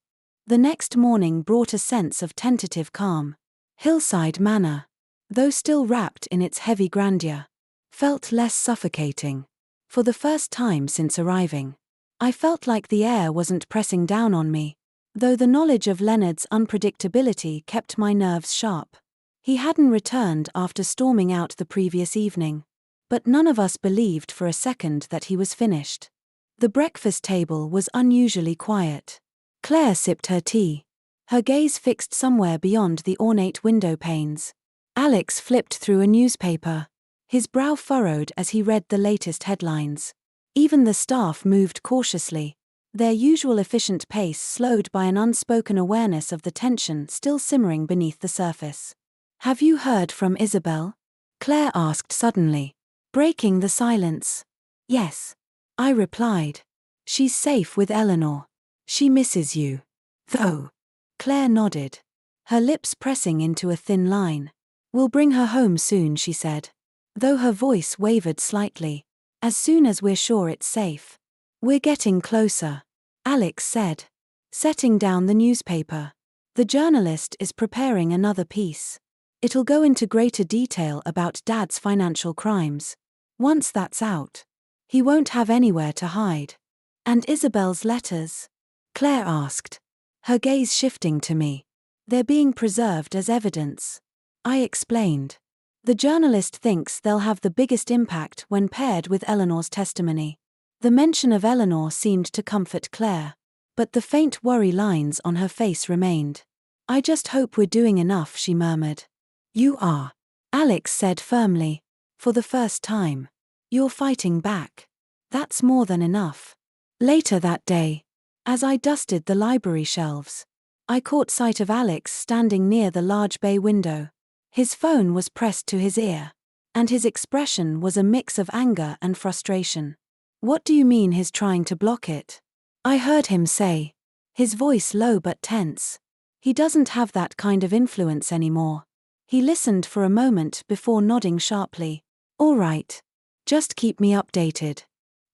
The next morning brought a sense of tentative calm. Hillside Manor, though still wrapped in its heavy grandeur, felt less suffocating. For the first time since arriving, I felt like the air wasn't pressing down on me, though the knowledge of Leonard's unpredictability kept my nerves sharp. He hadn't returned after storming out the previous evening, but none of us believed for a second that he was finished. The breakfast table was unusually quiet. Claire sipped her tea, her gaze fixed somewhere beyond the ornate window panes. Alex flipped through a newspaper, his brow furrowed as he read the latest headlines. Even the staff moved cautiously, their usual efficient pace slowed by an unspoken awareness of the tension still simmering beneath the surface. "Have you heard from Isabel?" Claire asked suddenly, breaking the silence. "Yes," I replied. "She's safe with Eleanor. She misses you, though." Claire nodded, her lips pressing into a thin line. "We'll bring her home soon," she said, though her voice wavered slightly. "As soon as we're sure it's safe." "We're getting closer," Alex said, setting down the newspaper. "The journalist is preparing another piece. It'll go into greater detail about Dad's financial crimes. Once that's out, he won't have anywhere to hide." "And Isabel's letters?" Claire asked, her gaze shifting to me. "They're being preserved as evidence," I explained. "The journalist thinks they'll have the biggest impact when paired with Eleanor's testimony." The mention of Eleanor seemed to comfort Claire, but the faint worry lines on her face remained. "I just hope we're doing enough," she murmured. "You are," Alex said firmly. "For the first time. You're fighting back. That's more than enough." Later that day, as I dusted the library shelves, I caught sight of Alex standing near the large bay window. His phone was pressed to his ear, and his expression was a mix of anger and frustration. "What do you mean he's trying to block it?" I heard him say, his voice low but tense. "He doesn't have that kind of influence anymore." He listened for a moment before nodding sharply. "All right. Just keep me updated."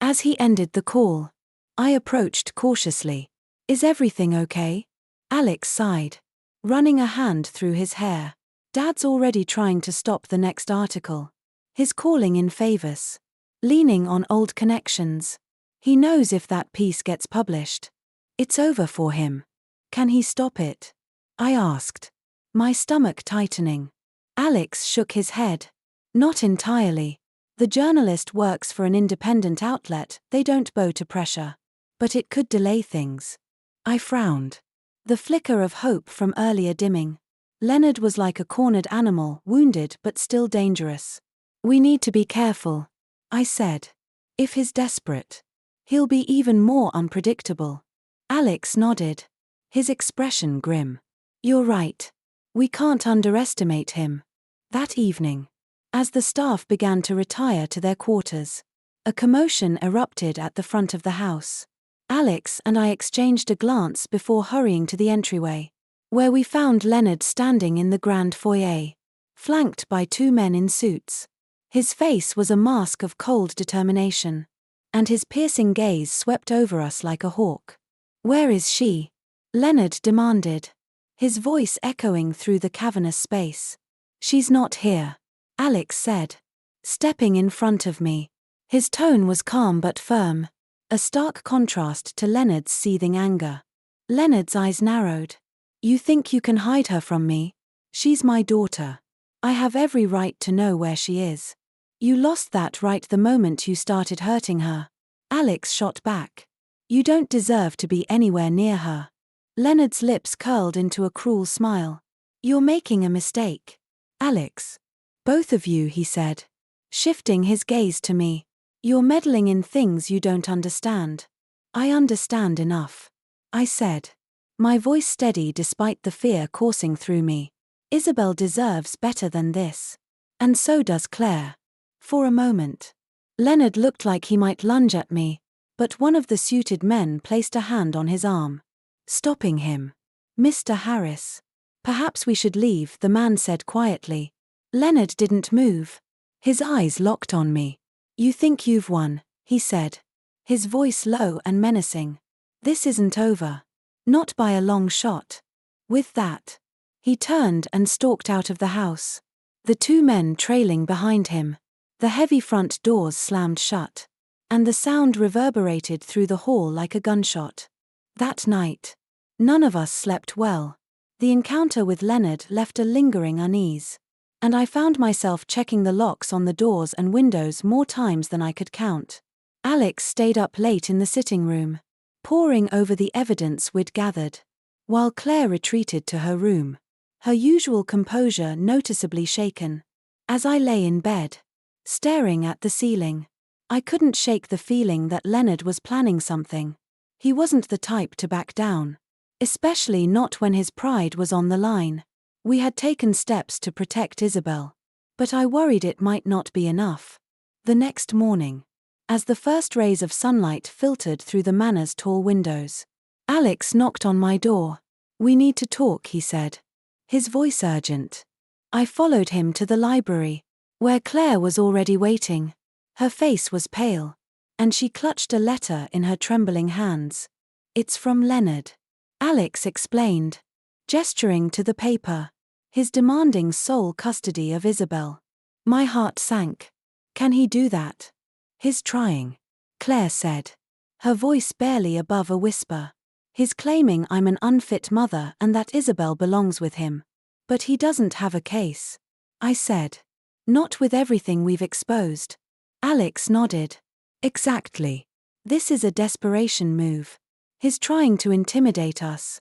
As he ended the call, I approached cautiously. "Is everything okay?" Alex sighed, running a hand through his hair. "Dad's already trying to stop the next article. He's calling in favors, leaning on old connections. He knows if that piece gets published, it's over for him." "Can he stop it?" I asked, my stomach tightening. Alex shook his head. "Not entirely. The journalist works for an independent outlet, they don't bow to pressure. But it could delay things." I frowned, the flicker of hope from earlier dimming. Leonard was like a cornered animal, wounded but still dangerous. "We need to be careful," I said. "If he's desperate, he'll be even more unpredictable." Alex nodded, his expression grim. You're right. We can't underestimate him. That evening, as the staff began to retire to their quarters, a commotion erupted at the front of the house. Alex and I exchanged a glance before hurrying to the entryway, where we found Leonard standing in the grand foyer, flanked by two men in suits. His face was a mask of cold determination, and his piercing gaze swept over us like a hawk. Where is she? Leonard demanded, his voice echoing through the cavernous space. She's not here, Alex said, stepping in front of me. His tone was calm but firm, a stark contrast to Leonard's seething anger. Leonard's eyes narrowed. You think you can hide her from me? She's my daughter. I have every right to know where she is. You lost that right the moment you started hurting her. Alex shot back. You don't deserve to be anywhere near her. Leonard's lips curled into a cruel smile. You're making a mistake, Alex. Both of you, he said, shifting his gaze to me. You're meddling in things you don't understand. I understand enough, I said, my voice steady despite the fear coursing through me. Isabel deserves better than this. And so does Claire. For a moment, Leonard looked like he might lunge at me, but one of the suited men placed a hand on his arm, stopping him. Mr. Harris. Perhaps we should leave, the man said quietly. Leonard didn't move. His eyes locked on me. You think you've won, he said, his voice low and menacing. This isn't over. Not by a long shot. With that, he turned and stalked out of the house, the two men trailing behind him. The heavy front doors slammed shut, and the sound reverberated through the hall like a gunshot. That night, none of us slept well. The encounter with Leonard left a lingering unease, and I found myself checking the locks on the doors and windows more times than I could count. Alex stayed up late in the sitting room, poring over the evidence we'd gathered, while Claire retreated to her room, her usual composure noticeably shaken. As I lay in bed, staring at the ceiling, I couldn't shake the feeling that Leonard was planning something. He wasn't the type to back down, especially not when his pride was on the line. We had taken steps to protect Isabel, but I worried it might not be enough. The next morning, as the first rays of sunlight filtered through the manor's tall windows, Alex knocked on my door. We need to talk, he said, his voice urgent. I followed him to the library, where Claire was already waiting. Her face was pale, and she clutched a letter in her trembling hands. It's from Leonard, Alex explained, gesturing to the paper, his demanding sole custody of Isabel. My heart sank. Can he do that? He's trying, Claire said, her voice barely above a whisper. He's claiming I'm an unfit mother and that Isabel belongs with him. But he doesn't have a case, I said. Not with everything we've exposed. Alex nodded. Exactly. This is a desperation move. He's trying to intimidate us.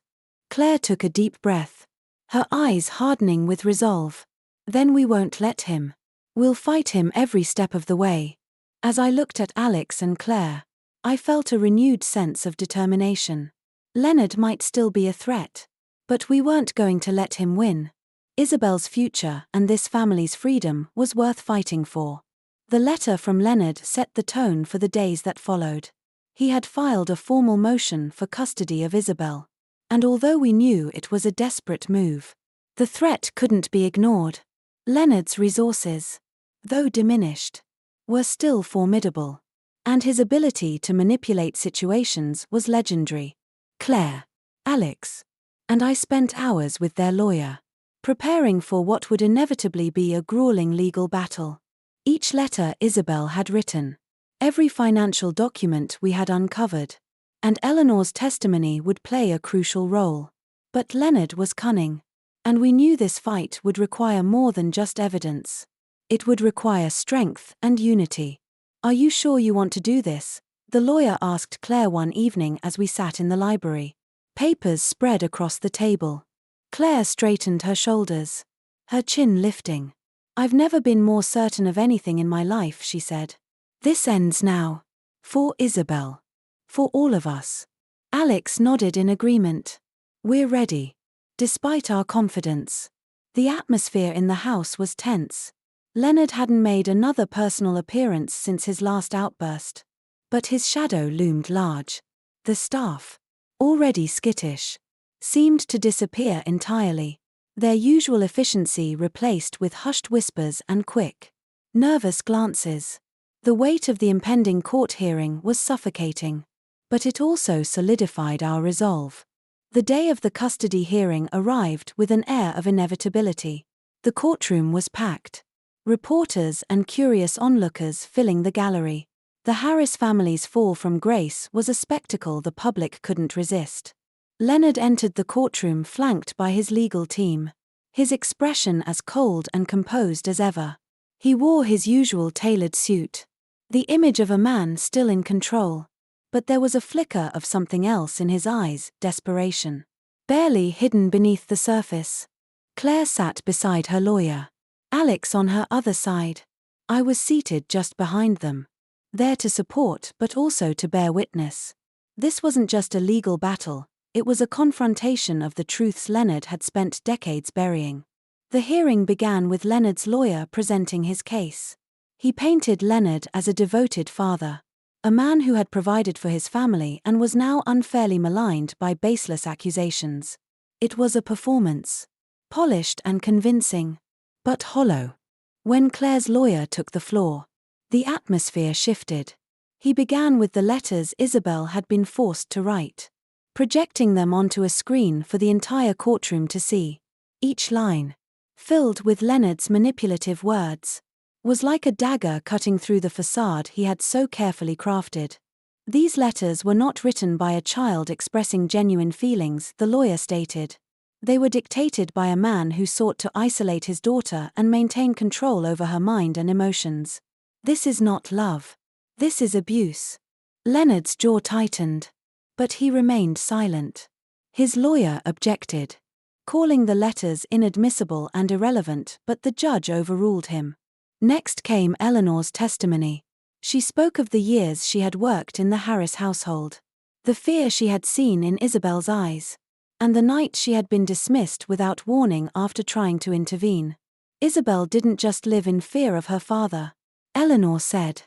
Claire took a deep breath, her eyes hardening with resolve. Then we won't let him. We'll fight him every step of the way. As I looked at Alex and Claire, I felt a renewed sense of determination. Leonard might still be a threat, but we weren't going to let him win. Isabel's future and this family's freedom was worth fighting for. The letter from Leonard set the tone for the days that followed. He had filed a formal motion for custody of Isabel, and although we knew it was a desperate move, the threat couldn't be ignored. Leonard's resources, though diminished, were still formidable, and his ability to manipulate situations was legendary. Claire, Alex, and I spent hours with their lawyer, preparing for what would inevitably be a grueling legal battle. Each letter Isabel had written, every financial document we had uncovered, and Eleanor's testimony would play a crucial role. But Leonard was cunning, and we knew this fight would require more than just evidence. It would require strength and unity. Are you sure you want to do this? The lawyer asked Claire one evening as we sat in the library. Papers spread across the table. Claire straightened her shoulders, her chin lifting. I've never been more certain of anything in my life, she said. This ends now. For Isabel. For all of us. Alex nodded in agreement. We're ready. Despite our confidence. The atmosphere in the house was tense. Leonard hadn't made another personal appearance since his last outburst. But his shadow loomed large. The staff, already skittish, seemed to disappear entirely. Their usual efficiency replaced with hushed whispers and quick, nervous glances. The weight of the impending court hearing was suffocating. But it also solidified our resolve. The day of the custody hearing arrived with an air of inevitability. The courtroom was packed. Reporters and curious onlookers filling the gallery. The Harris family's fall from grace was a spectacle the public couldn't resist. Leonard entered the courtroom flanked by his legal team. His expression as cold and composed as ever. He wore his usual tailored suit. The image of a man still in control. But there was a flicker of something else in his eyes, desperation. Barely hidden beneath the surface. Claire sat beside her lawyer. Alex on her other side. I was seated just behind them. There to support but also to bear witness. This wasn't just a legal battle, it was a confrontation of the truths Leonard had spent decades burying. The hearing began with Leonard's lawyer presenting his case. He painted Leonard as a devoted father. A man who had provided for his family and was now unfairly maligned by baseless accusations. It was a performance. Polished and convincing. But hollow. When Claire's lawyer took the floor, the atmosphere shifted. He began with the letters Isabel had been forced to write, projecting them onto a screen for the entire courtroom to see. Each line, filled with Leonard's manipulative words, was like a dagger cutting through the facade he had so carefully crafted. These letters were not written by a child expressing genuine feelings, the lawyer stated. They were dictated by a man who sought to isolate his daughter and maintain control over her mind and emotions. This is not love. This is abuse. Leonard's jaw tightened. But he remained silent. His lawyer objected, calling the letters inadmissible and irrelevant, but the judge overruled him. Next came Eleanor's testimony. She spoke of the years she had worked in the Harris household, the fear she had seen in Isabel's eyes, and the night she had been dismissed without warning after trying to intervene. Isabel didn't just live in fear of her father, Eleanor said,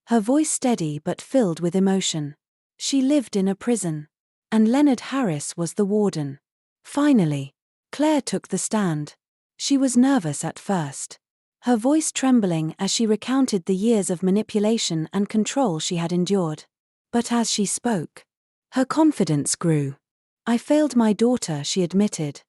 her voice steady but filled with emotion. She lived in a prison, and Leonard Harris was the warden. Finally, Claire took the stand. She was nervous at first, her voice trembling as she recounted the years of manipulation and control she had endured. But as she spoke, her confidence grew. I failed my daughter, she admitted,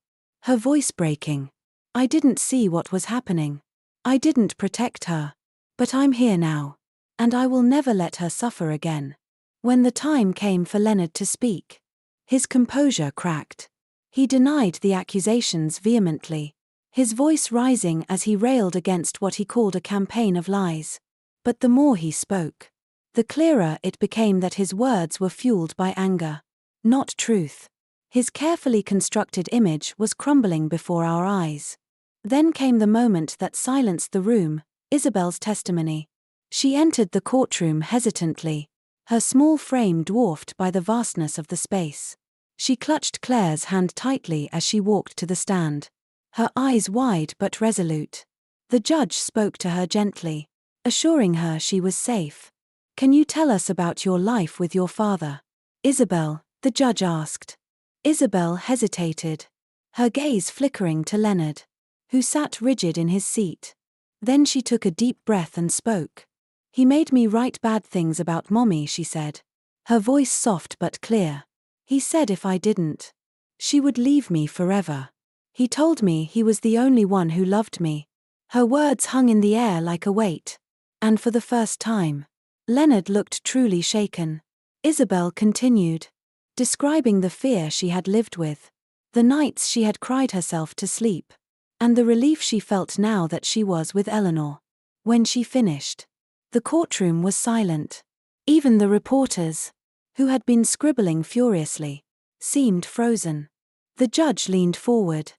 her voice breaking. I didn't see what was happening. I didn't protect her. But I'm here now, and I will never let her suffer again. When the time came for Leonard to speak, his composure cracked. He denied the accusations vehemently, his voice rising as he railed against what he called a campaign of lies. But the more he spoke, the clearer it became that his words were fueled by anger, not truth. His carefully constructed image was crumbling before our eyes. Then came the moment that silenced the room, Isabel's testimony. She entered the courtroom hesitantly, her small frame dwarfed by the vastness of the space. She clutched Claire's hand tightly as she walked to the stand, her eyes wide but resolute. The judge spoke to her gently, assuring her she was safe. Can you tell us about your life with your father, Isabel? The judge asked. Isabel hesitated, her gaze flickering to Leonard, who sat rigid in his seat. Then she took a deep breath and spoke. He made me write bad things about Mommy, she said, her voice soft but clear. He said if I didn't, she would leave me forever. He told me he was the only one who loved me. Her words hung in the air like a weight. And for the first time, Leonard looked truly shaken. Isabel continued, describing the fear she had lived with, the nights she had cried herself to sleep, and the relief she felt now that she was with Eleanor. When she finished, the courtroom was silent. Even the reporters, who had been scribbling furiously, seemed frozen. The judge leaned forward,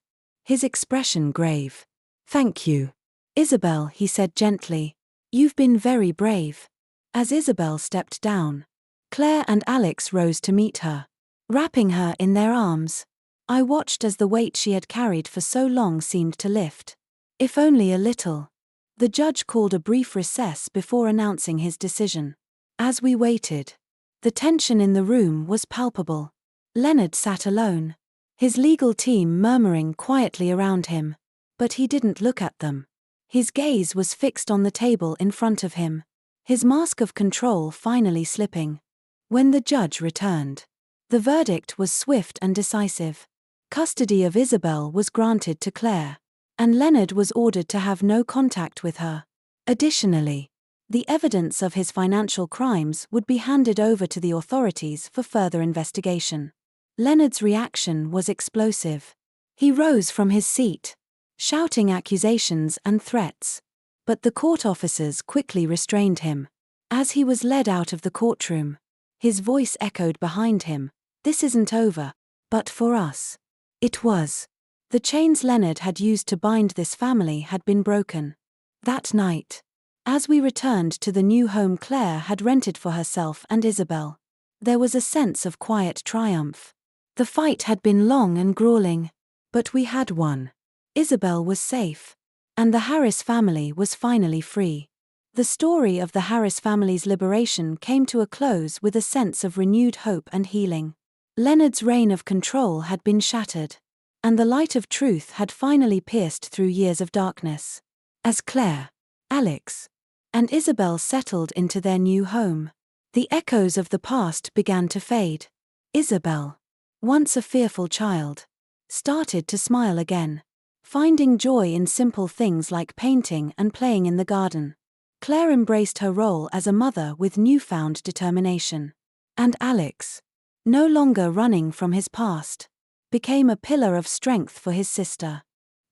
his expression grave. Thank you, Isabel, he said gently. You've been very brave. As Isabel stepped down, Claire and Alex rose to meet her. wrapping her in their arms. I watched as the weight she had carried for so long seemed to lift. If only a little. The judge called a brief recess before announcing his decision. As we waited, the tension in the room was palpable. Leonard sat alone, his legal team murmuring quietly around him. But he didn't look at them. His gaze was fixed on the table in front of him, his mask of control finally slipping. When the judge returned, the verdict was swift and decisive. Custody of Isabel was granted to Claire, and Leonard was ordered to have no contact with her. Additionally, the evidence of his financial crimes would be handed over to the authorities for further investigation. Leonard's reaction was explosive. He rose from his seat, shouting accusations and threats. But the court officers quickly restrained him. As he was led out of the courtroom, his voice echoed behind him, "This isn't over, but for us." It was. The chains Leonard had used to bind this family had been broken. That night, as we returned to the new home Claire had rented for herself and Isabel, there was a sense of quiet triumph. The fight had been long and grueling, but we had won. Isabel was safe, and the Harris family was finally free. The story of the Harris family's liberation came to a close with a sense of renewed hope and healing. Leonard's reign of control had been shattered, and the light of truth had finally pierced through years of darkness. As Claire, Alex, and Isabel settled into their new home, the echoes of the past began to fade. Isabel, once a fearful child, started to smile again, finding joy in simple things like painting and playing in the garden. Claire embraced her role as a mother with newfound determination. And Alex, no longer running from his past, became a pillar of strength for his sister.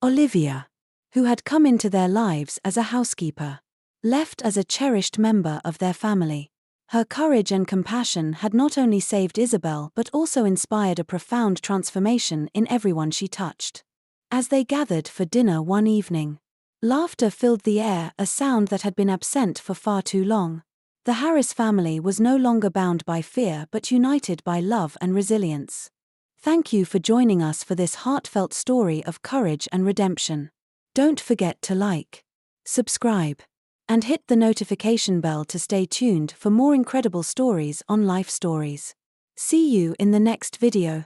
Olivia, who had come into their lives as a housekeeper, left as a cherished member of their family. Her courage and compassion had not only saved Isabel but also inspired a profound transformation in everyone she touched. As they gathered for dinner one evening, laughter filled the air, a sound that had been absent for far too long. The Harris family was no longer bound by fear but united by love and resilience. Thank you for joining us for this heartfelt story of courage and redemption. Don't forget to like, subscribe, and hit the notification bell to stay tuned for more incredible stories on Life Stories. See you in the next video.